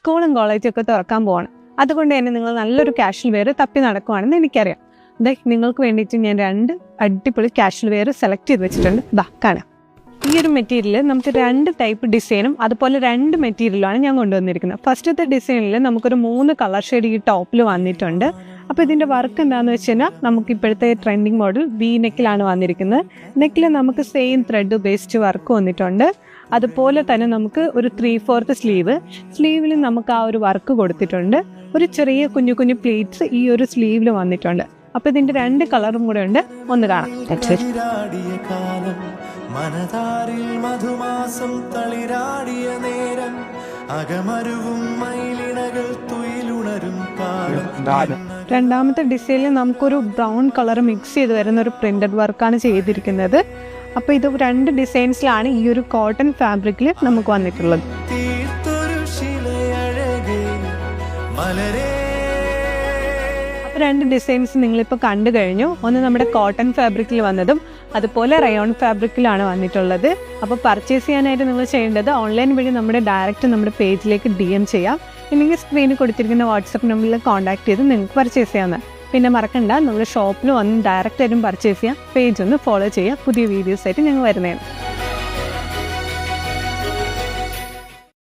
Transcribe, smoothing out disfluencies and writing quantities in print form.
സ്കൂളും കോളേജും ഒക്കെ തുറക്കാൻ പോവാണ്. അതുകൊണ്ട് തന്നെ നിങ്ങൾ നല്ലൊരു കാഷ്വൽ വെയർ തപ്പി നടക്കുവാണെന്ന് എനിക്കറിയാം. നിങ്ങൾക്ക് വേണ്ടിയിട്ട് ഞാൻ 2 അടിപൊളി കാഷ്വൽ വെയർ സെലക്ട് ചെയ്ത് വെച്ചിട്ടുണ്ട്. കാണാം. ഈ ഒരു മെറ്റീരിയൽ നമുക്ക് 2 ടൈപ്പ് ഡിസൈനും അതുപോലെ 2 മെറ്റീരിയലുമാണ് ഞാൻ കൊണ്ടുവന്നിരിക്കുന്നത്. ഫസ്റ്റത്തെ ഡിസൈനിൽ നമുക്കൊരു 3 കളർ ഷെയ്ഡ് ഈ ടോപ്പിൽ വന്നിട്ടുണ്ട്. അപ്പോൾ ഇതിൻ്റെ വർക്ക് എന്താണെന്ന് വെച്ച് കഴിഞ്ഞാൽ നമുക്ക് ഇപ്പോഴത്തെ ട്രെൻഡിങ് മോഡൽ വി നെക്കിലാണ് വന്നിരിക്കുന്നത്. നെക്കിൽ നമുക്ക് സെയിം ത്രെഡ് ബേസ്ഡ് വർക്ക് വന്നിട്ടുണ്ട്. അതുപോലെ തന്നെ നമുക്ക് ഒരു 3/4 സ്ലീവിൽ നമുക്ക് ആ ഒരു വർക്ക് കൊടുത്തിട്ടുണ്ട്. ഒരു ചെറിയ കുഞ്ഞു കുഞ്ഞു പ്ലീറ്റ്സ് ഈ ഒരു സ്ലീവിൽ വന്നിട്ടുണ്ട്. അപ്പോൾ ഇതിൻ്റെ 2 കളറും കൂടെ ഉണ്ട്. ഒന്ന് കാണാം. മനതാരിൽ മധുമാസം തളിരാടിയ നേരം അകമരുവും മയിലിണകൾ തുയിലുണരും കാലം. രണ്ടാമത്തെ ഡിസൈനിൽ നമുക്കൊരു ബ്രൗൺ കളർ മിക്സ് ചെയ്ത് വരുന്ന ഒരു പ്രിന്റഡ് വർക്കാണ് ചെയ്തിരിക്കുന്നത്. അപ്പോൾ ഇത് 2 ഡിസൈൻസിലാണ് ഈ ഒരു കോട്ടൺ ഫാബ്രിക്കിൽ നമുക്ക് വന്നിട്ടുള്ളത്. അപ്പോൾ 2 ഡിസൈൻസ് നിങ്ങളിപ്പോൾ കണ്ടു കഴിഞ്ഞു. ഒന്ന് നമ്മുടെ കോട്ടൺ ഫാബ്രിക്കിൽ വന്നതും അതുപോലെ റയോൺ ഫാബ്രിക്കിലാണ് വന്നിട്ടുള്ളത്. അപ്പോൾ പർച്ചേസ് ചെയ്യാനായിട്ട് നിങ്ങൾ ചെയ്യേണ്ടത് ഓൺലൈൻ വഴി ഡയറക്റ്റ് നമ്മുടെ പേജിലേക്ക് DM ചെയ്യാം. ഇല്ലെങ്കിൽ സ്ക്രീനിൽ കൊടുത്തിരിക്കുന്ന വാട്സപ്പ് നമ്പറിൽ കോൺടാക്ട് ചെയ്ത് നിങ്ങൾക്ക് പർച്ചേസ് ചെയ്യാവുന്നതാണ്. പിന്നെ മറക്കണ്ട, നമ്മുടെ ഷോപ്പിൽ വന്ന് ഡയറക്റ്റ് ആയിട്ടും പർച്ചേസ് ചെയ്യാം. പേജ് ഒന്ന് ഫോളോ ചെയ്യുക. പുതിയ വീഡിയോസ് ആയിട്ട് ഞങ്ങൾ വരുന്നതാണ്.